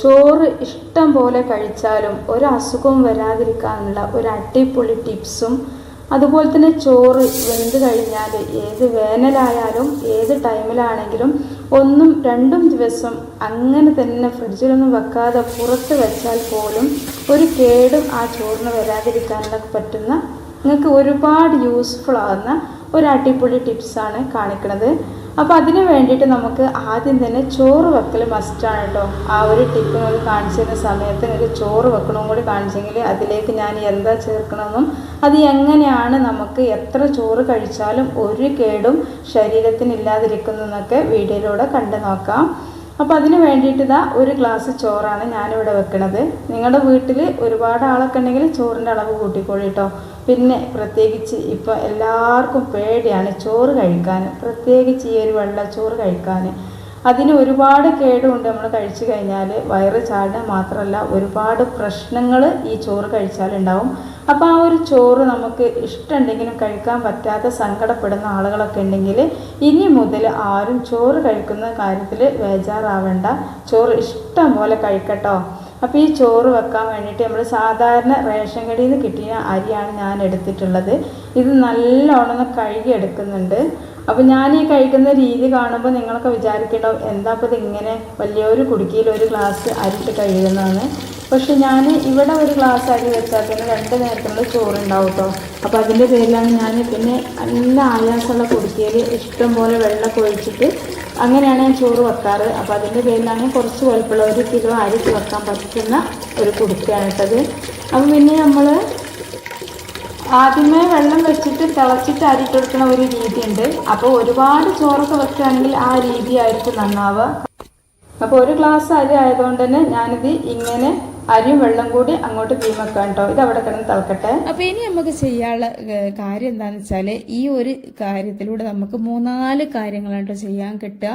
ചോറ് ഇഷ്ടം പോലെ കഴിച്ചാലും ഒരു അസുഖവും വരാതിരിക്കാനുള്ള ഒരു അടിപൊളി ടിപ്സും, അതുപോലെ തന്നെ ചോറ് വെന്ത് കഴിഞ്ഞാൽ ഏത് വേനലായാലും ഏത് ടൈമിലാണെങ്കിലും 1-2 ദിവസം അങ്ങനെ തന്നെ ഫ്രിഡ്ജിലൊന്നും വെക്കാതെ പുറത്ത് വെച്ചാൽ പോലും ഒരു കേടും ആ ചോറിന് വരാതിരിക്കാനുള്ള പറ്റുന്ന, നിങ്ങൾക്ക് ഒരുപാട് യൂസ്ഫുൾ ആകുന്ന ഒരു അടിപൊളി ടിപ്സാണ് കാണിക്കുന്നത്. അപ്പോൾ അതിന് വേണ്ടിയിട്ട് നമുക്ക് ആദ്യം തന്നെ ചോറ് വെക്കൽ മസ്റ്റാണ് കേട്ടോ. ആ ഒരു ടിപ്പ് നിങ്ങൾക്ക് കാണിച്ചു തരുന്ന സമയത്ത് നിങ്ങൾക്ക് ചോറ് വെക്കണമെന്നും കൂടി കാണിച്ചെങ്കിൽ അതിലേക്ക് ഞാൻ എന്താ ചേർക്കണമെന്നും അത് എങ്ങനെയാണ് നമുക്ക് എത്ര ചോറ് കഴിച്ചാലും ഒരു കേടും ശരീരത്തിന് ഇല്ലാതിരിക്കുന്നതെന്നൊക്കെ വീഡിയോയിലൂടെ കണ്ടു നോക്കാം. അപ്പോൾ അതിന് വേണ്ടിയിട്ട് ഇതാ ഒരു ഗ്ലാസ് ചോറാണ് ഞാനിവിടെ വെക്കുന്നത്. നിങ്ങളുടെ വീട്ടിൽ ഒരുപാട് ആളൊക്കെ ഉണ്ടെങ്കിൽ ചോറിൻ്റെ അളവ് കൂട്ടിക്കോളി കേട്ടോ. പിന്നെ പ്രത്യേകിച്ച് ഇപ്പോൾ എല്ലാവർക്കും പേടിയാണ് ചോറ് കഴിക്കാൻ, പ്രത്യേകിച്ച് ഈ ഒരു വെള്ളച്ചോറ് കഴിക്കാൻ. അതിന് ഒരുപാട് കേടുണ്ട്. നമ്മൾ കഴിച്ചു കഴിഞ്ഞാൽ വയറ് ചാടുക മാത്രമല്ല ഒരുപാട് പ്രശ്നങ്ങൾ ഈ ചോറ് കഴിച്ചാലുണ്ടാവും. അപ്പോൾ ആ ഒരു ചോറ് നമുക്ക് ഇഷ്ടമുണ്ടെങ്കിലും കഴിക്കാൻ പറ്റാതെ സങ്കടപ്പെടുന്ന ആളുകളൊക്കെ ഉണ്ടെങ്കിൽ ഇനി മുതൽ ആരും ചോറ് കഴിക്കുന്ന കാര്യത്തിൽ ബേജാറാവേണ്ട. ചോറ് ഇഷ്ടം പോലെ കഴിക്കട്ടോ. അപ്പോൾ ഈ ചോറ് വെക്കാൻ വേണ്ടിയിട്ട് നമ്മൾ സാധാരണ റേഷൻ കടയിൽ നിന്ന് കിട്ടിയ അരിയാണ് ഞാൻ എടുത്തിട്ടുള്ളത്. ഇത് നല്ലോണം കഴുകി എടുക്കുന്നുണ്ട്. അപ്പോൾ ഞാൻ ഈ കഴിക്കുന്ന രീതി കാണുമ്പോൾ നിങ്ങളൊക്കെ വിചാരിക്കണ്ടാവും എന്താ അപ്പോൾ ഇതിങ്ങനെ വലിയൊരു കുടുക്കിയിൽ ഒരു ഗ്ലാസ് അരിട്ട് കഴുകുന്നതാണ്. പക്ഷെ ഞാൻ ഇവിടെ ഒരു ഗ്ലാസ് അരി വെച്ചാൽ തന്നെ 2 നേരത്തിനുള്ള ചോറുണ്ടാവും കേട്ടോ. അപ്പോൾ അതിൻ്റെ പേരിലാണ് ഞാൻ പിന്നെ നല്ല ആയാസമുള്ള കുടുക്കിയിൽ ഇഷ്ടം പോലെ വെള്ളമൊക്കെ ഒഴിച്ചിട്ട് അങ്ങനെയാണ് ഞാൻ ചോറ് വെക്കാറ്. അപ്പോൾ അതിൻ്റെ പേരിലാണ് കുറച്ച് വലുപ്പമുള്ള 1 കിലോ അരി വെക്കാൻ പറ്റുന്ന ഒരു കുടുക്കയാണ് ഇട്ടത്. അപ്പോൾ പിന്നെ നമ്മൾ ആദ്യമേ വെള്ളം വെച്ചിട്ട് തിളച്ചിട്ട് അരിട്ടെടുക്കുന്ന ഒരു രീതിയുണ്ട്. അപ്പോൾ ഒരുപാട് ചോറൊക്കെ വെക്കുകയാണെങ്കിൽ ആ രീതിയായിരിക്കും നന്നാവുക. അപ്പോൾ ഒരു ഗ്ലാസ് അരി ആയതുകൊണ്ട് തന്നെ ഞാനിത് ഇങ്ങനെ അരിയും വെള്ളം കൂടി അങ്ങോട്ട് തീമക്കാൻ കേട്ടോ. ഇത് അവിടെ കിടന്ന് തിളക്കട്ടെ. അപ്പോൾ ഇനി നമുക്ക് ചെയ്യാനുള്ള കാര്യം എന്താണെന്ന് വെച്ചാൽ ഈ ഒരു കാര്യത്തിലൂടെ നമുക്ക് 3-4 കാര്യങ്ങളാണ് ചെയ്യാൻ കിട്ടുക.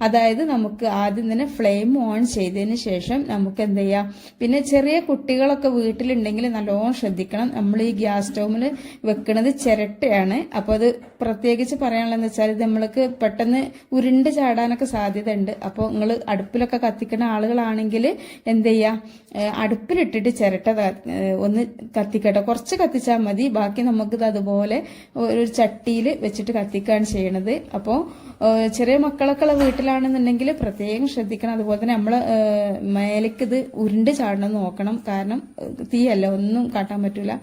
അതായത് നമുക്ക് ആദ്യം തന്നെ ഫ്ലെയിം ഓൺ ചെയ്തതിന് ശേഷം നമുക്ക് എന്ത് ചെയ്യാം, പിന്നെ ചെറിയ കുട്ടികളൊക്കെ വീട്ടിലുണ്ടെങ്കിൽ നല്ലോണം ശ്രദ്ധിക്കണം. നമ്മൾ ഈ ഗ്യാസ് സ്റ്റൗവിൽ വെക്കുന്നത് ചിരട്ടയാണ്. അപ്പോൾ അത് പ്രത്യേകിച്ച് പറയാനുള്ളതെന്ന് വെച്ചാൽ ഇത് നമ്മൾക്ക് പെട്ടെന്ന് ഉരുണ്ട് ചാടാനൊക്കെ സാധ്യത ഉണ്ട്. അപ്പോൾ നിങ്ങൾ അടുപ്പിലൊക്കെ കത്തിക്കുന്ന ആളുകളാണെങ്കിൽ എന്ത് ചെയ്യുക, അടുപ്പിലിട്ടിട്ട് ചിരട്ട ഒന്ന് കത്തിക്കട്ടെ. കുറച്ച് കത്തിച്ചാൽ മതി. ബാക്കി നമുക്കിത് അതുപോലെ ഒരു ചട്ടിയിൽ വെച്ചിട്ട് കത്തിക്കുകയാണ് ചെയ്യണത്. അപ്പോൾ ചെറിയ മക്കളൊക്കെ ഉള്ള വീട്ടിലാണെന്നുണ്ടെങ്കിൽ പ്രത്യേകം ശ്രദ്ധിക്കണം. അതുപോലെ തന്നെ നമ്മൾ മേലേക്ക് ഇത് ഉരുണ്ട് ചാടണം നോക്കണം. കാരണം തീയല്ല, ഒന്നും കാട്ടാൻ പറ്റൂല.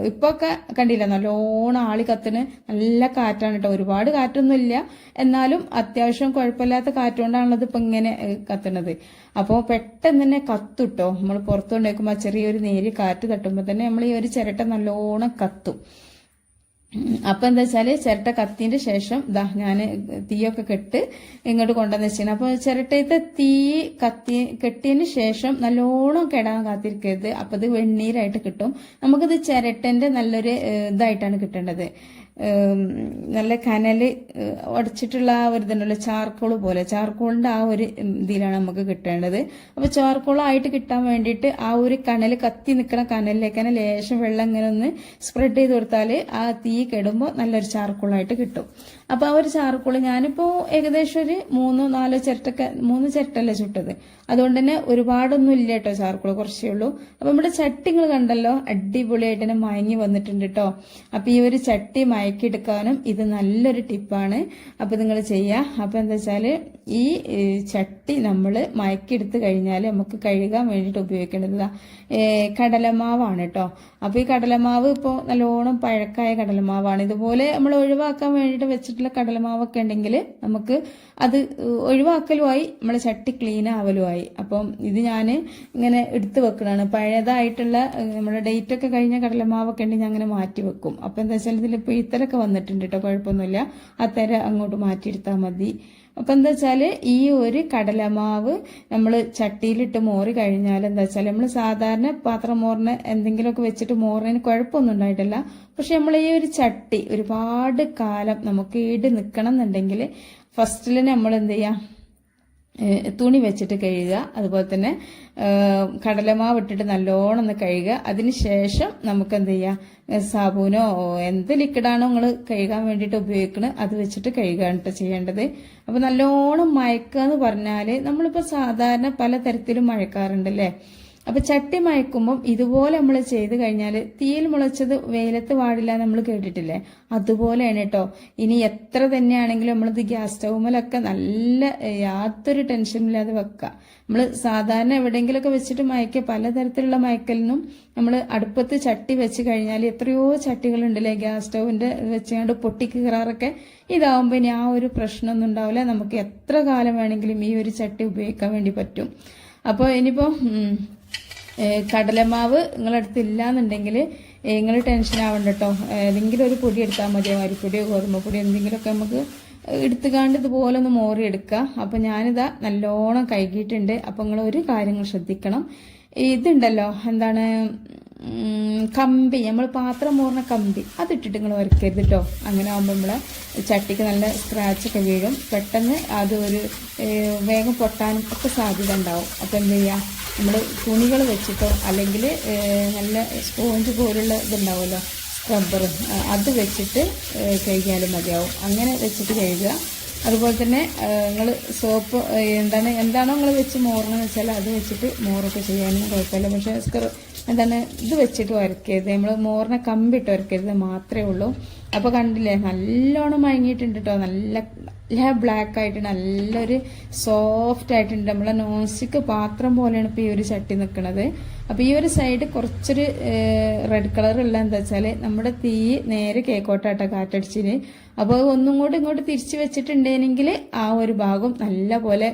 ഇപ്പൊ ഒക്കെ കണ്ടില്ല, നല്ലോണം ആളി കത്തിന് നല്ല കാറ്റാണ് കേട്ടോ. ഒരുപാട് കാറ്റൊന്നും ഇല്ല, എന്നാലും അത്യാവശ്യം കുഴപ്പമില്ലാത്ത കാറ്റുകൊണ്ടാണത് ഇപ്പൊ ഇങ്ങനെ കത്തുന്നത്. അപ്പോൾ പെട്ടെന്ന് തന്നെ കത്തുട്ടോ. നമ്മൾ പുറത്തുകൊണ്ടേക്കുമ്പോൾ ചെറിയൊരു നേരിയ കാറ്റ് തട്ടുമ്പോൾ തന്നെ നമ്മൾ ഈ ഒരു ചിരട്ട നല്ലോണം കത്തും. അപ്പൊ എന്താ വെച്ചാല് ചിരട്ട കത്തിന്റെ ശേഷം ഇതാ ഞാൻ തീയൊക്കെ കെട്ട് ഇങ്ങോട്ട് കൊണ്ടുവന്ന് വെച്ചാൽ, അപ്പൊ ചിരട്ടയത്തെ തീ കെട്ടിയതിന് ശേഷം നല്ലോണം കെടാൻ കാത്തിരിക്കരുത്. അപ്പൊ ഇത് വെണ്ണീരായിട്ട് കിട്ടും. നമുക്കിത് ചിരട്ടന്റെ നല്ലൊരു ഇതായിട്ടാണ് കിട്ടേണ്ടത്. നല്ല കനല് ഉടച്ചിട്ടുള്ള ആ ഒരു ഇതുണ്ടല്ലോ, ചാർക്കോള് പോലെ, ചാർക്കോളിന്റെ ആ ഒരു ഇതിലാണ് നമുക്ക് കിട്ടേണ്ടത്. അപ്പൊ ചാർക്കോളായിട്ട് കിട്ടാൻ വേണ്ടിയിട്ട് ആ ഒരു കനല് കത്തി നിൽക്കുന്ന കനലിലേക്ക് തന്നെ ലേശം വെള്ളം ഇങ്ങനെ ഒന്ന് സ്പ്രെഡ് ചെയ്ത് കൊടുത്താൽ ആ തീ കെടുമ്പോൾ നല്ലൊരു ചാർക്കോളായിട്ട് കിട്ടും. അപ്പൊ ആ ഒരു ചാർക്കോള് ഞാനിപ്പോ ഏകദേശം ഒരു 3-4 ചിരട്ടൊക്കെ, 3 ചിരട്ടല്ലേ ചുട്ടത്. അതുകൊണ്ട് തന്നെ ഒരുപാടൊന്നും ഇല്ല കേട്ടോ, ചാർക്കോള് കുറച്ചേ ഉള്ളൂ. അപ്പൊ നമ്മുടെ ചട്ടിങ്ങൾ കണ്ടല്ലോ, അടിപൊളിയായിട്ട് തന്നെ മയങ്ങി വന്നിട്ടുണ്ട് കേട്ടോ. അപ്പൊ ഈ ഒരു ചട്ടി മയക്കിയെടുക്കാനും ഇത് നല്ലൊരു ടിപ്പാണ്. അപ്പൊ നിങ്ങൾ ചെയ്യാം. അപ്പൊ എന്താ വെച്ചാല് ഈ ചട്ടി നമ്മൾ മയക്കിയെടുത്ത് കഴിഞ്ഞാൽ നമുക്ക് കഴുകാൻ വേണ്ടിയിട്ട് ഉപയോഗിക്കേണ്ടത് കടലമാവാണ് കേട്ടോ. അപ്പൊ ഈ കടലമാവ് ഇപ്പോൾ നല്ലോണം പഴക്കായ കടലമാവാണ്. ഇതുപോലെ നമ്മൾ ഒഴിവാക്കാൻ വേണ്ടിയിട്ട് വെച്ചിട്ടുള്ള കടലമാവൊക്കെ ഉണ്ടെങ്കിൽ നമുക്ക് അത് ഒഴിവാക്കലുമായി, നമ്മളെ ചട്ടി ക്ലീൻ ആവലുമായി. അപ്പം ഇത് ഞാൻ ഇങ്ങനെ എടുത്തു വെക്കണതാണ്. പഴയതായിട്ടുള്ള നമ്മുടെ ഡേറ്റ് ഒക്കെ കഴിഞ്ഞ കടലമാവൊക്കെ ഉണ്ടെങ്കിൽ ഞാൻ അങ്ങനെ മാറ്റി വെക്കും. അപ്പൊ എന്താ വെച്ചാൽ ഇതിൽ പിഴുത്തലൊക്കെ വന്നിട്ടുണ്ട് കേട്ടോ, കുഴപ്പമൊന്നുമില്ല. അത്തര അങ്ങോട്ട് മാറ്റിയെടുത്താൽ മതി. അപ്പൊ എന്താ വെച്ചാല് ഈ ഒരു കടലമാവ് നമ്മൾ ചട്ടിയിലിട്ട് മോറി കഴിഞ്ഞാൽ എന്താ വെച്ചാൽ നമ്മൾ സാധാരണ പാത്രം മോറിന് എന്തെങ്കിലുമൊക്കെ വെച്ചിട്ട് മോറിന് കുഴപ്പമൊന്നും ഉണ്ടായിട്ടില്ല. പക്ഷെ നമ്മൾ ഈ ഒരു ചട്ടി ഒരുപാട് കാലം നമുക്ക് ഈട് നിൽക്കണം എന്നുണ്ടെങ്കിൽ ഫസ്റ്റിൽ നമ്മൾ എന്ത് ചെയ്യാം, തുണി വെച്ചിട്ട് കഴുകുക. അതുപോലെ തന്നെ കടലമാവ് ഇട്ടിട്ട് നല്ലോണം ഒന്ന് കഴുകുക. അതിനുശേഷം നമുക്ക് എന്ത് ചെയ്യുക, സാബൂനോ എന്ത് ലിക്വിഡാണോ നിങ്ങൾ കഴുകാൻ വേണ്ടിയിട്ട് ഉപയോഗിക്കുന്നത് അത് വെച്ചിട്ട് കഴുകാണ് കേട്ടോ ചെയ്യേണ്ടത്. അപ്പൊ നല്ലോണം മയക്കുക എന്ന് പറഞ്ഞാല് നമ്മളിപ്പോ സാധാരണ പലതരത്തിലും മഴക്കാറുണ്ടല്ലേ. അപ്പൊ ചട്ടി മയക്കുമ്പം ഇതുപോലെ നമ്മൾ ചെയ്ത് കഴിഞ്ഞാൽ തീയിൽ മുളച്ചത് വെയിലത്ത് വാടില്ല നമ്മൾ കേട്ടിട്ടില്ലേ, അതുപോലെയാണ് കേട്ടോ. ഇനി എത്ര തന്നെയാണെങ്കിലും നമ്മളിത് ഗ്യാസ് സ്റ്റൗമലൊക്കെ നല്ല യാതൊരു ടെൻഷനില്ലാതെ വെക്കുക. നമ്മൾ സാധാരണ എവിടെയെങ്കിലുമൊക്കെ വെച്ചിട്ട് മയക്കുക, പലതരത്തിലുള്ള മയക്കലിനും നമ്മൾ അടുപ്പത്ത് ചട്ടി വെച്ച് കഴിഞ്ഞാൽ എത്രയോ ചട്ടികളുണ്ടല്ലേ ഗ്യാസ് സ്റ്റൗവിന്റെ വെച്ചുകൊണ്ട് പൊട്ടിക്കീറാറൊക്കെ. ഇതാവുമ്പോൾ ഇനി ആ ഒരു പ്രശ്നമൊന്നും ഉണ്ടാവില്ല. നമുക്ക് എത്ര കാലം വേണമെങ്കിലും ഈ ഒരു ചട്ടി ഉപയോഗിക്കാൻ വേണ്ടി പറ്റും. അപ്പോൾ ഇനിയിപ്പോ കടലമാവ് നിങ്ങളടുത്ത് ഇല്ലാന്നുണ്ടെങ്കിൽ നിങ്ങൾ ടെൻഷൻ ആവണ്ട കേട്ടോ. ഏതെങ്കിലും ഒരു പൊടി എടുത്താൽ മതിയോ, അരിപ്പൊടിയോ ഗോതമ്പ് പൊടിയോ എന്തെങ്കിലുമൊക്കെ നമുക്ക് എടുത്തുകാണ്ട് ഇതുപോലെ ഒന്ന് മോറിയെടുക്കുക. അപ്പം ഞാനിതാ നല്ലോണം കഴുകിയിട്ടുണ്ട്. അപ്പം നിങ്ങൾ ഒരു കാര്യങ്ങൾ ശ്രദ്ധിക്കണം. ഇതുണ്ടല്ലോ എന്താണ് കമ്പി, നമ്മൾ പാത്രം മോറുന്ന കമ്പി അതിട്ടിട്ട് നിങ്ങൾ വരയ്ക്കരുത് കേട്ടോ. അങ്ങനെ ആകുമ്പോൾ നമ്മളെ ചട്ടിക്ക് നല്ല സ്ക്രാച്ചൊക്കെ വീഴും. പെട്ടെന്ന് അത് ഒരു വേഗം പൊട്ടാനും ഒക്കെ സാധ്യത ഉണ്ടാവും. അപ്പം എന്ത് ചെയ്യുക, നമ്മൾ തുണികൾ വെച്ചിട്ടോ അല്ലെങ്കിൽ നല്ല സ്പോഞ്ച് പോലുള്ള ഇതുണ്ടാവുമല്ലോ സ്ക്രബ്ബർ, അത് വെച്ചിട്ട് കഴുകിയാലും മതിയാവും. അങ്ങനെ വെച്ചിട്ട് കഴുകുക. അതുപോലെ തന്നെ നിങ്ങൾ സോപ്പ് എന്താണോ നിങ്ങൾ വെച്ച് മോറണമെന്ന് വെച്ചാൽ അത് വെച്ചിട്ട് മോറൊക്കെ ചെയ്യാനും കുഴപ്പമില്ല. പക്ഷേ ഇത് വെച്ചിട്ട് വരയ്ക്കരുത്, നമ്മൾ മോറിനെ കമ്പിട്ട് വരയ്ക്കരുത് മാത്രമേ ഉള്ളൂ. അപ്പോൾ കണ്ടില്ലേ നല്ലോണം മയങ്ങിയിട്ടുണ്ട് കേട്ടോ. നല്ല ബ്ലാക്ക് ആയിട്ട് നല്ലൊരു സോഫ്റ്റ് ആയിട്ടുണ്ട്. നമ്മളെ നോൺ സ്റ്റിക്ക് പാത്രം പോലെയാണ് ഇപ്പോൾ ഈ ഒരു ചട്ടി നിൽക്കുന്നത്. അപ്പോൾ ഈ ഒരു സൈഡ് കുറച്ചൊരു റെഡ് കളർ ഉള്ള എന്താ വെച്ചാൽ നമ്മുടെ തീ നേരെ കേക്കോട്ടാട്ടോ കാറ്റടിച്ചിന്. അപ്പോൾ ഒന്നും കൂടി ഇങ്ങോട്ട് തിരിച്ചു വെച്ചിട്ടുണ്ടെങ്കിൽ ആ ഒരു ഭാഗം നല്ല പോലെ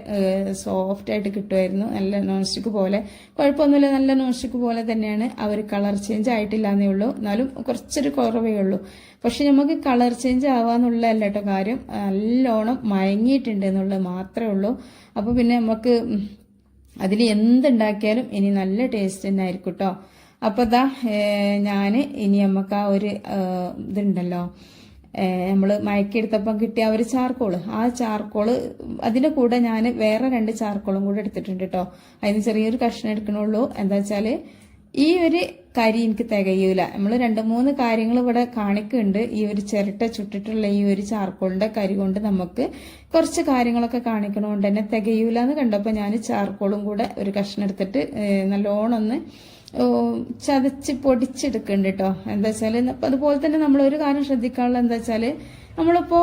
സോഫ്റ്റ് ആയിട്ട് കിട്ടുമായിരുന്നു. നല്ല നോൺ സ്റ്റിക്ക് പോലെ, കുഴപ്പമൊന്നുമില്ല, നല്ല നോൺ സ്റ്റിക്ക് പോലെ തന്നെയാണ്. ആ ഒരു കളർ ചേഞ്ച് ആയിട്ടില്ല എന്നേ ഉള്ളൂ, എന്നാലും കുറച്ചൊരു കുറവേ ഉള്ളൂ. പക്ഷെ നമുക്ക് കളർ ചേഞ്ച് ആവാന്നുള്ളതല്ല കേട്ടോ കാര്യം, നല്ലോണം മയങ്ങിയിട്ടുണ്ട് എന്നുള്ളത് മാത്രമേ ഉള്ളൂ. അപ്പോൾ പിന്നെ നമുക്ക് അതിൽ എന്തുണ്ടാക്കിയാലും ഇനി നല്ല ടേസ്റ്റ് തന്നെ ആയിരിക്കും കേട്ടോ. അപ്പോൾ ഇതാ ഞാൻ ഇനി നമുക്ക് ആ ഒരു ഇതുണ്ടല്ലോ നമ്മൾ മയക്കിയെടുത്തപ്പം കിട്ടിയ ഒരു ചാർക്കോള്, ആ ചാർക്കോള് അതിൻ്റെ കൂടെ ഞാൻ വേറെ 2 ചാർക്കോളും കൂടെ എടുത്തിട്ടുണ്ട് കേട്ടോ. അതിന് ചെറിയൊരു കഷ്ണം എടുക്കണുള്ളൂ. എന്താ വെച്ചാൽ ഈ ഒരു കരി എനിക്ക് തികയൂല. നമ്മൾ 2-3 കാര്യങ്ങൾ ഇവിടെ കാണിക്കുന്നുണ്ട്. ഈ ഒരു ചിരട്ട ചുട്ടിട്ടുള്ള ഈ ഒരു ചാർക്കോളിന്റെ കരി കൊണ്ട് നമുക്ക് കുറച്ച് കാര്യങ്ങളൊക്കെ കാണിക്കണോണ്ട് തന്നെ തികയൂല എന്ന് കണ്ടപ്പോൾ ഞാൻ ചാർക്കോളും കൂടെ ഒരു കഷ്ണം എടുത്തിട്ട് നല്ലോണം ഒന്ന് ചതച്ച് പൊടിച്ചെടുക്കുന്നുണ്ട് കേട്ടോ. എന്താ വെച്ചാൽ അതുപോലെ തന്നെ നമ്മൾ ഒരു കാര്യം ശ്രദ്ധിക്കാനുള്ള എന്താ വെച്ചാൽ നമ്മളിപ്പോ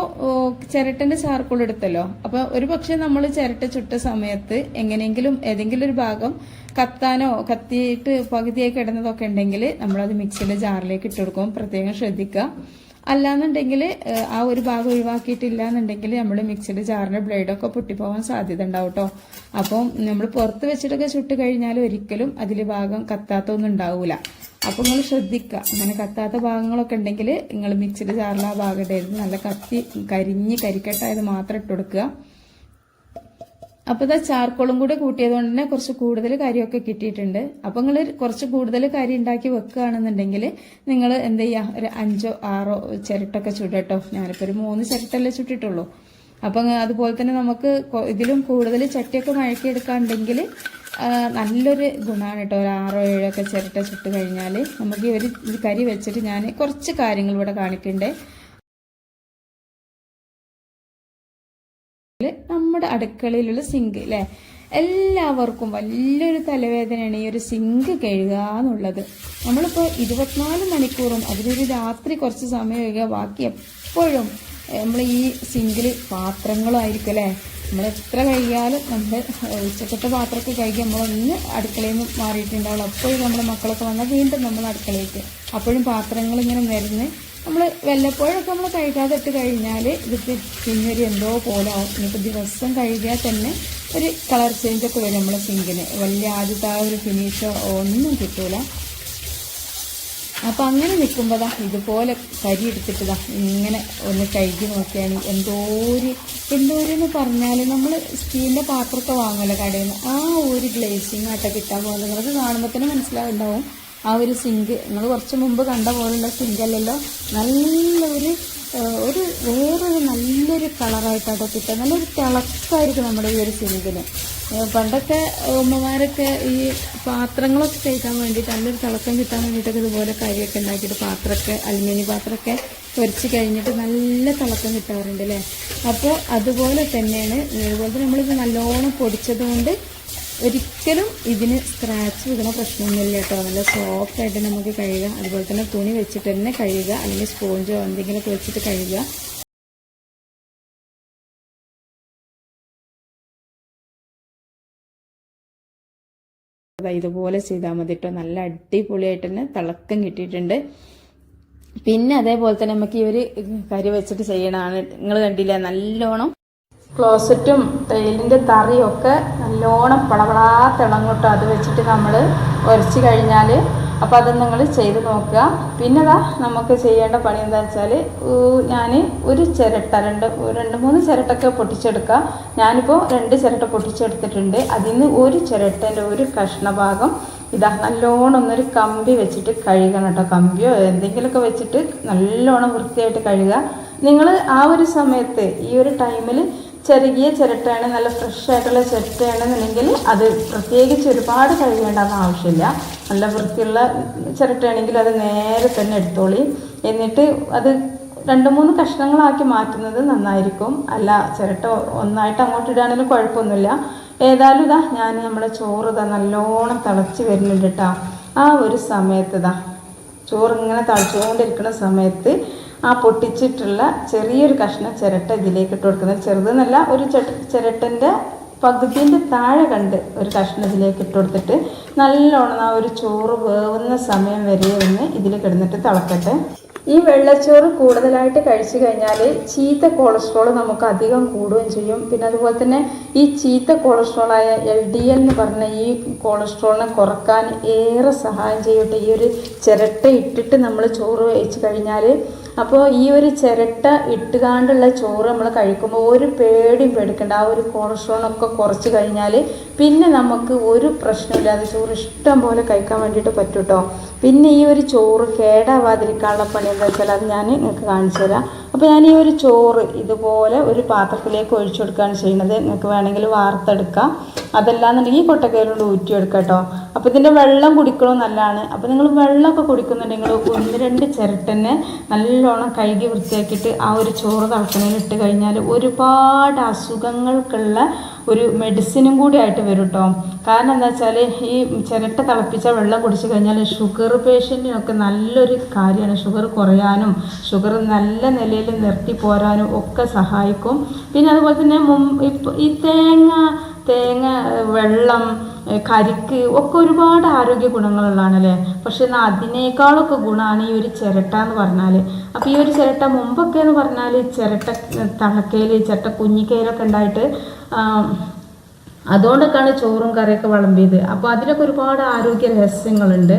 ചിരട്ടന്റെ ചാർക്കോൾ എടുത്തല്ലോ. അപ്പൊ ഒരു പക്ഷെ നമ്മൾ ചിരട്ട ചുട്ട സമയത്ത് എങ്ങനെയെങ്കിലും ഏതെങ്കിലും ഒരു ഭാഗം കത്താനോ കത്തിയിട്ട് പകുതിയായി കിടന്നതൊക്കെ ഉണ്ടെങ്കിൽ നമ്മളത് മിക്സിയുടെ ജാറിലേക്ക് ഇട്ട് കൊടുക്കും. പ്രത്യേകം ശ്രദ്ധിക്കുക. അല്ലാന്നുണ്ടെങ്കിൽ ആ ഒരു ഭാഗം ഒഴിവാക്കിയിട്ടില്ല എന്നുണ്ടെങ്കിൽ നമ്മൾ മിക്സിയുടെ ജാറിന്റെ ബ്ലേഡൊക്കെ പൊട്ടിപ്പോവാൻ സാധ്യത ഉണ്ടാവും കേട്ടോ. അപ്പം നമ്മൾ പുറത്ത് വെച്ചിട്ടൊക്കെ ചുട്ട് കഴിഞ്ഞാൽ ഒരിക്കലും അതിൽ ഭാഗം കത്താത്തൊന്നും ഉണ്ടാവൂല. അപ്പൊ നിങ്ങൾ ശ്രദ്ധിക്കുക. അങ്ങനെ കത്താത്ത ഭാഗങ്ങളൊക്കെ ഉണ്ടെങ്കിൽ നിങ്ങൾ മിക്സിയുടെ ജാറിൽ ആ ഭാഗം ഇടരുത്. നല്ല കത്തി കരിക്കട്ടായത് മാത്രം ഇട്ട് കൊടുക്കുക. അപ്പൊ ഇതാ ചാർക്കോളും കൂടെ കൂട്ടിയത് കൊണ്ട് തന്നെ കുറച്ച് കൂടുതൽ കരിയൊക്കെ കിട്ടിയിട്ടുണ്ട്. അപ്പൊ നിങ്ങൾ കുറച്ച് കൂടുതൽ കരി ഉണ്ടാക്കി വെക്കുകയാണെന്നുണ്ടെങ്കിൽ നിങ്ങൾ എന്ത് ചെയ്യുക, ഒരു 5-6 ചിരട്ടൊക്കെ ചുടട്ടോ. ഞാനിപ്പോ ഒരു 3 ചിരട്ടല്ലേ ചുട്ടിട്ടുള്ളൂ. അപ്പൊ അതുപോലെ തന്നെ നമുക്ക് ഇതിലും കൂടുതൽ ചട്ടിയൊക്കെ മഴക്കിയെടുക്കാണ്ടെങ്കിൽ നല്ലൊരു ഗുണമാണ് കേട്ടോ. ഒരു 6-7 ചിരട്ട ചുട്ട് കഴിഞ്ഞാൽ നമുക്ക് ഈ ഒരു കരി വെച്ചിട്ട് ഞാൻ കുറച്ച് കാര്യങ്ങൾ ഇവിടെ കാണിക്കണ്ടേ. നമ്മുടെ അടുക്കളയിലുള്ള സിങ്ക് അല്ലെ, എല്ലാവർക്കും വലിയൊരു തലവേദനയാണ് ഈ ഒരു സിങ്ക് കഴുകുക എന്നുള്ളത്. നമ്മളിപ്പോ 24 മണിക്കൂറും അതിലൊരു രാത്രി കുറച്ച് സമയം കഴുകുക, ബാക്കി എപ്പോഴും നമ്മൾ ഈ സിങ്കിൽ പാത്രങ്ങളായിരിക്കും അല്ലെ. നമ്മൾ എത്ര കഴുകിയാലും നമ്മുടെ ഉച്ചക്കത്തെ പാത്രമൊക്കെ കഴുകി നമ്മളൊന്ന് അടുക്കളയിൽ നിന്ന് മാറിയിട്ടുണ്ടാവുള്ളൂ. അപ്പോഴും നമ്മുടെ മക്കളൊക്കെ വന്നാൽ വീണ്ടും നമ്മൾ അടുക്കളയ്ക്ക് അപ്പോഴും പാത്രങ്ങൾ ഇങ്ങനെ വരുന്ന് നമ്മൾ വല്ലപ്പോഴൊക്കെ നമ്മൾ കഴുകാതെ ഇട്ട് കഴിഞ്ഞാൽ ഇത് പിന്നൊരു എന്തോ പോലെ ആവും. ഇനിയിപ്പോൾ ദിവസം കഴുകിയാൽ തന്നെ ഒരു കളർ ചേഞ്ചൊക്കെ വരും നമ്മളെ സിങ്കിന്. വലിയ ആദ്യത്തെ ആ ഒരു ഫിനിഷോ ഒന്നും കിട്ടൂല. അപ്പം അങ്ങനെ നിൽക്കുമ്പോഴാ ഇതുപോലെ കരി എടുത്തിട്ടതാ ഇങ്ങനെ ഒന്ന് കഴുകി നോക്കിയാണ് എന്തോരെന്ന് പറഞ്ഞാൽ നമ്മൾ സ്റ്റീലിൻ്റെ പാത്രമൊക്കെ വാങ്ങല്ലോ കടയിൽ നിന്ന്, ആ ഒരു ഗ്ലേസിങ് ആട്ട കിട്ടാൻ പോലെ നിങ്ങൾക്ക് കാണുമ്പോൾ തന്നെ മനസ്സിലാവുണ്ടാവും. ആ ഒരു സിങ്ക് നിങ്ങൾ കുറച്ച് മുമ്പ് കണ്ട പോലുള്ള സിങ്ക് അല്ലല്ലോ, നല്ല ഒരു ഒരു വേറൊരു നല്ലൊരു കളറായിട്ടാട്ടോ കിട്ടുക. നല്ലൊരു തിളക്കമായിരിക്കും നമ്മുടെ ഈ ഒരു സിങ്കിന്. പണ്ടൊക്കെ ഉമ്മമാരൊക്കെ ഈ പാത്രങ്ങളൊക്കെ കഴിക്കാൻ വേണ്ടിയിട്ട് നല്ലൊരു തിളക്കം കിട്ടാൻ വേണ്ടിയിട്ടൊക്കെ ഇതുപോലെ കരിയൊക്കെ ഉണ്ടാക്കിയിട്ട് പാത്രമൊക്കെ അലുമിനിയം പാത്രമൊക്കെ പൊരിച്ച് കഴിഞ്ഞിട്ട് നല്ല തിളക്കം കിട്ടാറുണ്ട് അല്ലേ. അപ്പോൾ അതുപോലെ തന്നെയാണ്. അതുപോലെ തന്നെ നമ്മളിത് നല്ലോണം പൊടിച്ചത് കൊണ്ട് ഒരിക്കലും ഇതിന് സ്ക്രാച്ച് വീഴുന്ന പ്രശ്നമൊന്നുമില്ല കേട്ടോ. നല്ല സോഫ്റ്റായിട്ട് നമുക്ക് കഴുകുക. അതുപോലെ തന്നെ തുണി വെച്ചിട്ട് തന്നെ കഴുകുക, അല്ലെങ്കിൽ സ്പോഞ്ചോ എന്തെങ്കിലുമൊക്കെ വെച്ചിട്ട് കഴുകുക. ഇതുപോലെ ചെയ്താൽ മതി കേട്ടോ. നല്ല അടിപൊളിയായിട്ട് തന്നെ തിളക്കം കിട്ടിയിട്ടുണ്ട്. പിന്നെ അതേപോലെ തന്നെ നമുക്ക് ഈ ഒരു കരി വെച്ചിട്ട് ചെയ്യണതാണ്. നിങ്ങൾ കണ്ടില്ലേ, നല്ലോണം ക്ലോസറ്റും ടൈലിൻ്റെ തറിയൊക്കെ നല്ലോണം പളവളാ തിളങ്ങോട്ടോ. അത് വെച്ചിട്ട് നമ്മൾ ഉരച്ച് കഴിഞ്ഞാൽ അപ്പോൾ അത് നിങ്ങൾ ചെയ്ത് നോക്കുക. പിന്നെ നമുക്ക് ചെയ്യേണ്ട പണി എന്താ വെച്ചാൽ, ഞാൻ ഒരു ചിരട്ട രണ്ട് മൂന്ന് ചിരട്ടൊക്കെ പൊട്ടിച്ചെടുക്കുക. ഞാനിപ്പോൾ 2 ചിരട്ട പൊട്ടിച്ചെടുത്തിട്ടുണ്ട്. അതിൽ നിന്ന് ഒരു ചിരട്ടൻ്റെ ഒരു കഷ്ണഭാഗം നല്ലോണം ഒന്നൊരു കമ്പി വെച്ചിട്ട് കഴുകണം കേട്ടോ. കമ്പിയോ എന്തെങ്കിലുമൊക്കെ വെച്ചിട്ട് നല്ലോണം വൃത്തിയായിട്ട് കഴുകുക. നിങ്ങൾ ആ ഒരു സമയത്ത് ഈ ഒരു ടൈമിൽ ചെറിയ ചിരട്ടയാണ്, നല്ല ഫ്രഷ് ആയിട്ടുള്ള ചിരട്ടയാണെന്നുണ്ടെങ്കിൽ അത് പ്രത്യേകിച്ച് ഒരുപാട് കഴുകേണ്ടെന്ന് ആവശ്യമില്ല. നല്ല വൃത്തിയുള്ള ചിരട്ടയാണെങ്കിൽ അത് നേരെ തന്നെ എടുത്തോളി. എന്നിട്ട് അത് 2-3 കഷ്ണങ്ങളാക്കി മാറ്റുന്നത് നന്നായിരിക്കും. അല്ല ചിരട്ട ഒന്നായിട്ട് അങ്ങോട്ട് ഇടുകയാണെങ്കിലും കുഴപ്പമൊന്നുമില്ല. ഏതായാലും ഞാൻ നമ്മളെ ചോറ് നല്ലോണം തിളച്ച് വരുന്നുണ്ട് കേട്ടോ. ആ ഒരു സമയത്ത് ചോറ് ഇങ്ങനെ തിളച്ചുകൊണ്ടിരിക്കുന്ന സമയത്ത് ആ പൊട്ടിച്ചിട്ടുള്ള ചെറിയൊരു കഷ്ണം ചിരട്ട ഇതിലേക്ക് ഇട്ട് കൊടുക്കുന്നത്. ചെറുതെന്നല്ല, ഒരു ചിരട്ടൻ്റെ പകുതിൻ്റെ താഴെ കണ്ട് ഒരു കഷ്ണം ഇതിലേക്ക് ഇട്ട് കൊടുത്തിട്ട് നല്ലോണം ആ ഒരു ചോറ് വേവുന്ന സമയം വരെ ഒന്ന് ഇതിൽ കിടന്നിട്ട് തിളക്കട്ടെ. ഈ വെള്ളച്ചോറ് കൂടുതലായിട്ട് കഴിച്ചു കഴിഞ്ഞാൽ ചീത്ത കൊളസ്ട്രോൾ നമുക്ക് അധികം കൂടുകയും ചെയ്യും. പിന്നെ അതുപോലെ തന്നെ ഈ ചീത്ത കൊളസ്ട്രോളായ LDL എന്ന് പറഞ്ഞ ഈ കൊളസ്ട്രോളിനെ കുറക്കാൻ ഏറെ സഹായം ചെയ്യട്ടെ ഈ ഒരു ചിരട്ട ഇട്ടിട്ട് നമ്മൾ ചോറ് കഴിച്ചു കഴിഞ്ഞാൽ. അപ്പോൾ ഈ ഒരു ചിരട്ട ഇട്ടുകാണ്ടുള്ള ചോറ് നമ്മൾ കഴിക്കുമ്പോൾ ഒരു പേടിയും പേടിക്കണ്ട. ആ ഒരു കൊളസ്ട്രോളൊക്കെ കുറച്ച് കഴിഞ്ഞാൽ പിന്നെ നമുക്ക് ഒരു പ്രശ്നമില്ലാതെ ചോറ് ഇഷ്ടം പോലെ കഴിക്കാൻ വേണ്ടിയിട്ട് പറ്റും കേട്ടോ. പിന്നെ ഈ ഒരു ചോറ് കേടാവാതിരിക്കാനുള്ള പണി എന്താ വെച്ചാൽ അത് ഞാൻ നിങ്ങൾക്ക് കാണിച്ചു തരാം. അപ്പോൾ ഞാൻ ഈ ഒരു ചോറ് ഇതുപോലെ ഒരു പാത്രത്തിലേക്ക് ഒഴിച്ചു കൊടുക്കുകയാണ് ചെയ്യുന്നത്. നിങ്ങൾക്ക് വേണമെങ്കിൽ വാർത്തെടുക്കാം, അതല്ലാന്നുണ്ടെങ്കിൽ ഈ കൊട്ടക്കയിലോട്ട് ഊറ്റിയെടുക്കാം കേട്ടോ. അപ്പോൾ ഇതിൻ്റെ വെള്ളം കുടിക്കണമെന്ന് നല്ലതാണ്. അപ്പോൾ നിങ്ങൾ വെള്ളമൊക്കെ കുടിക്കുന്നുണ്ടെങ്കിൽ 1-2 ചിരട്ടന്നെ നല്ലോണം കഴുകി വൃത്തിയാക്കിയിട്ട് ആ ഒരു ചോറ് തിളക്കണയിൽ ഇട്ട് കഴിഞ്ഞാൽ ഒരുപാട് അസുഖങ്ങൾക്കുള്ള ഒരു മെഡിസിനും കൂടി ആയിട്ട് വരും കേട്ടോ. കാരണം എന്താ വെച്ചാൽ ഈ ചിരട്ട തിളപ്പിച്ച വെള്ളം കുടിച്ചു കഴിഞ്ഞാൽ ഷുഗർ പേഷ്യൻറ്റിനൊക്കെ നല്ലൊരു കാര്യമാണ്. ഷുഗർ കുറയാനും ഷുഗർ നല്ല നിലയിൽ നിർത്തി പോരാനും ഒക്കെ സഹായിക്കും. പിന്നെ അതുപോലെ തന്നെ ഈ തേങ്ങ വെള്ളം കരിക്ക് ഒക്കെ ഒരുപാട് ആരോഗ്യ ഗുണങ്ങളുള്ളതാണല്ലേ. പക്ഷെ എന്നാൽ അതിനേക്കാളൊക്കെ ഗുണമാണ് ഈ ഒരു ചിരട്ട എന്ന് പറഞ്ഞാൽ. അപ്പോൾ ഈ ഒരു ചിരട്ട മുമ്പൊക്കെ എന്ന് പറഞ്ഞാൽ ചിരട്ട തളക്കയിൽ ചിരട്ട കുഞ്ഞിക്കയിലൊക്കെ ഉണ്ടായിട്ട് അതുകൊണ്ടൊക്കെയാണ് ചോറും കറിയൊക്കെ വിളമ്പിയത്. അപ്പോൾ അതിലൊക്കെ ഒരുപാട് ആരോഗ്യ രഹസ്യങ്ങളുണ്ട്.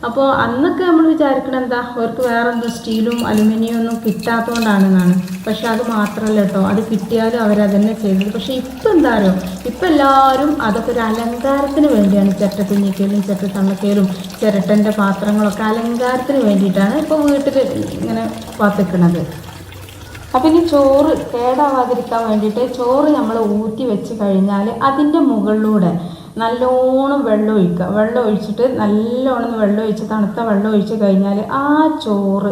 അപ്പോൾ അന്നൊക്കെ നമ്മൾ വിചാരിക്കണം എന്താ അവർക്ക് വേറെ എന്തോ സ്റ്റീലും അലുമിനിയം ഒന്നും കിട്ടാത്തതുകൊണ്ടാണെന്നാണ്. പക്ഷെ അത് മാത്രമല്ല കേട്ടോ, അത് കിട്ടിയാലും അവരതന്നെ ചെയ്തത്. പക്ഷെ ഇപ്പം എന്താ അറിയോ, ഇപ്പം എല്ലാവരും അതൊക്കെ ഒരു അലങ്കാരത്തിന് വേണ്ടിയാണ്. ചിരട്ട കുഞ്ഞിക്കയിലും ചിരട്ട തള്ളക്കയിലും ചിരട്ടൻ്റെ പാത്രങ്ങളൊക്കെ അലങ്കാരത്തിന് വേണ്ടിയിട്ടാണ് ഇപ്പോൾ വീട്ടിൽ ഇങ്ങനെ പാത്തിക്കണത്. അപ്പം ഇനി ചോറ് കേടാവാതിരിക്കാൻ വേണ്ടിയിട്ട് ചോറ് നമ്മൾ ഊറ്റി വെച്ച് കഴിഞ്ഞാൽ അതിൻ്റെ മുകളിലൂടെ നല്ലോണം വെള്ളം ഒഴിക്കുക. വെള്ളം ഒഴിച്ചിട്ട് നല്ലോണം വെള്ളം ഒഴിച്ച് തണുത്ത വെള്ളം ഒഴിച്ച് കഴിഞ്ഞാൽ ആ ചോറ്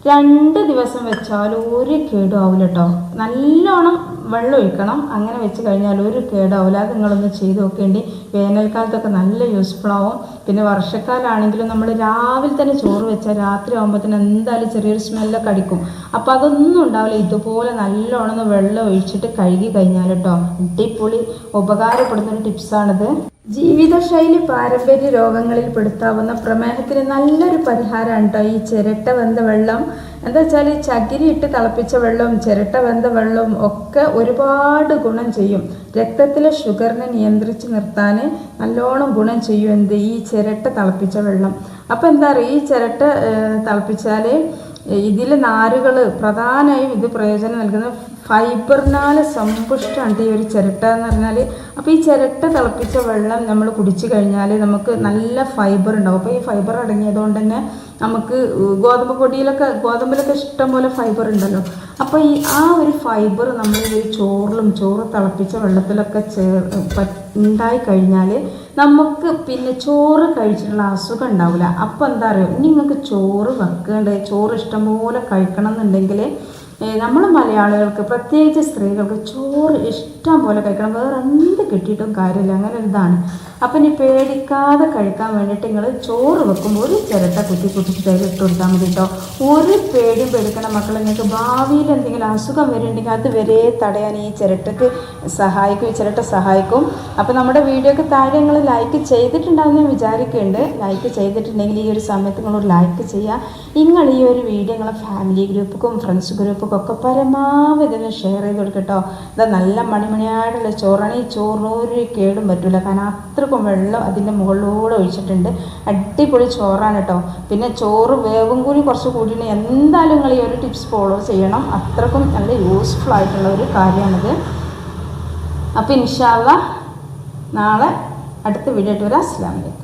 2 ദിവസം വെച്ചാലും ഒരു കേടും ആവില്ല കേട്ടോ. നല്ലോണം വെള്ളം ഒഴിക്കണം. അങ്ങനെ വെച്ച് കഴിഞ്ഞാൽ ഒരു കേടാവില്ല. അത് നിങ്ങളൊന്ന് ചെയ്ത് നോക്കേണ്ടി. വേനൽക്കാലത്തൊക്കെ നല്ല യൂസ്ഫുൾ ആവും. പിന്നെ വർഷക്കാലമാണെങ്കിലും നമ്മൾ രാവിലെ തന്നെ ചോറ് വെച്ചാൽ രാത്രി ആകുമ്പോഴത്തേന് എന്തായാലും ചെറിയൊരു സ്മെല്ലൊക്കെ അടിക്കും. അപ്പോൾ അതൊന്നും ഉണ്ടാവില്ല. ഇതുപോലെ നല്ലോണം വെള്ളം ഒഴിച്ചിട്ട് കഴുകി കഴിഞ്ഞാൽ കേട്ടോ അടിപൊളി ഉപകാരപ്പെടുന്നൊരു ടിപ്സാണിത്. ജീവിതശൈലി പാരമ്പര്യ രോഗങ്ങളിൽ പെടുത്താവുന്ന പ്രമേഹത്തിന് നല്ലൊരു പരിഹാരമാണ് കേട്ടോ ഈ ചിരട്ട വെന്ത വെള്ളം. എന്താ വെച്ചാൽ ചകിരി ഇട്ട് തിളപ്പിച്ച വെള്ളവും ചിരട്ട വെന്ത വെള്ളവും ഒക്കെ ഒരുപാട് ഗുണം ചെയ്യും. രക്തത്തിലെ ഷുഗറിനെ നിയന്ത്രിച്ച് നിർത്താൻ നല്ലോണം ഗുണം ചെയ്യും ഈ ചിരട്ട തിളപ്പിച്ച വെള്ളം. അപ്പോൾ എന്താ പറയുക, ഈ ചിരട്ട തിളപ്പിച്ചാൽ ഇതിൽ നാരുകൾ പ്രധാനമായും ഇത് പ്രയോജനം നൽകുന്ന ഫൈബറിനാൽ സമ്പുഷ്ടമാണ് ഈ ഒരു ചിരട്ട എന്ന് പറഞ്ഞാൽ. അപ്പോൾ ഈ ചിരട്ട തിളപ്പിച്ച വെള്ളം നമ്മൾ കുടിച്ചു കഴിഞ്ഞാൽ നമുക്ക് നല്ല ഫൈബർ ഉണ്ടാവും. അപ്പോൾ ഈ ഫൈബർ അടങ്ങിയതുകൊണ്ട് തന്നെ നമുക്ക് ഗോതമ്പിലൊക്കെ ഇഷ്ടം പോലെ ഫൈബർ ഉണ്ടല്ലോ. അപ്പോൾ ആ ഒരു ഫൈബർ നമ്മൾ ഈ ചോറ് തിളപ്പിച്ച വെള്ളത്തിലൊക്കെ ഉണ്ടായി കഴിഞ്ഞാൽ നമുക്ക് പിന്നെ ചോറ് കഴിച്ചിട്ടുള്ള അസുഖം ഉണ്ടാവില്ല. അപ്പോൾ എന്താ അറിയോ, നിങ്ങൾക്ക് ചോറ് ചോറ് ഇഷ്ടംപോലെ കഴിക്കണം എന്നുണ്ടെങ്കിൽ നമ്മൾ മലയാളികൾക്ക് പ്രത്യേകിച്ച് സ്ത്രീകൾക്ക് ചോറ് ഇഷ്ടം പോലെ കഴിക്കണം. വേറെ എന്ത് കിട്ടിയിട്ടും കാര്യമില്ല, അങ്ങനെ ഒരു ഇതാണ്. അപ്പം ഇനി പേടിക്കാതെ കഴിക്കാൻ വേണ്ടിയിട്ട് നിങ്ങൾ ചോറ് വെക്കുമ്പോൾ ഒരു ചിരട്ട കുത്തി അതിൽ ഇട്ട് കൊടുത്താൽ മതി കേട്ടോ. ഒരു പേടിയും പേടിക്കണം മക്കൾ. നിങ്ങൾക്ക് ഭാവിയിൽ എന്തെങ്കിലും അസുഖം വരുന്നുണ്ടെങ്കിൽ അത് വരെ തടയാൻ ഈ ചിരട്ട സഹായിക്കും. അപ്പോൾ നമ്മുടെ വീഡിയോക്ക് താഴെ നിങ്ങൾ ലൈക്ക് ചെയ്തിട്ടുണ്ടാകുന്ന വിചാരിക്കുന്നുണ്ട്. ലൈക്ക് ചെയ്തിട്ടുണ്ടെങ്കിൽ ഈ ഒരു സമയത്ത് നിങ്ങളൊരു ലൈക്ക് ചെയ്യുക. നിങ്ങൾ ഈ ഒരു വീഡിയോ നിങ്ങളെ ഫാമിലി ഗ്രൂപ്പും ഫ്രണ്ട്സ് ഗ്രൂപ്പും ഒക്കെ പരമാവധി ഒന്ന് ഷെയർ ചെയ്ത് കൊടുക്കട്ടോ. ഇത് നല്ല മണിമണിയായിട്ടുള്ള ചോറാണ്. ഈ ചോറിന് ഒരു കേടും പറ്റില്ല, കാരണം അത്രക്കും വെള്ളം അതിൻ്റെ മുകളിലൂടെ ഒഴിച്ചിട്ടുണ്ട്. അടിപൊളി ചോറാണ് കേട്ടോ. പിന്നെ ചോറ് വേവും കൂടി കുറച്ച് കൂടിയിട്ട് എന്തായാലും നിങ്ങൾ ഈ ഒരു ടിപ്സ് ഫോളോ ചെയ്യണം. അത്രക്കും നല്ല യൂസ്ഫുൾ ആയിട്ടുള്ള ഒരു കാര്യമാണിത്. അപ്പോൾ ഇൻഷാ അല്ലാഹ് നാളെ അടുത്ത വീഡിയോ ആയിട്ട് വരാം. അസ്സലാമു അലൈക്കും.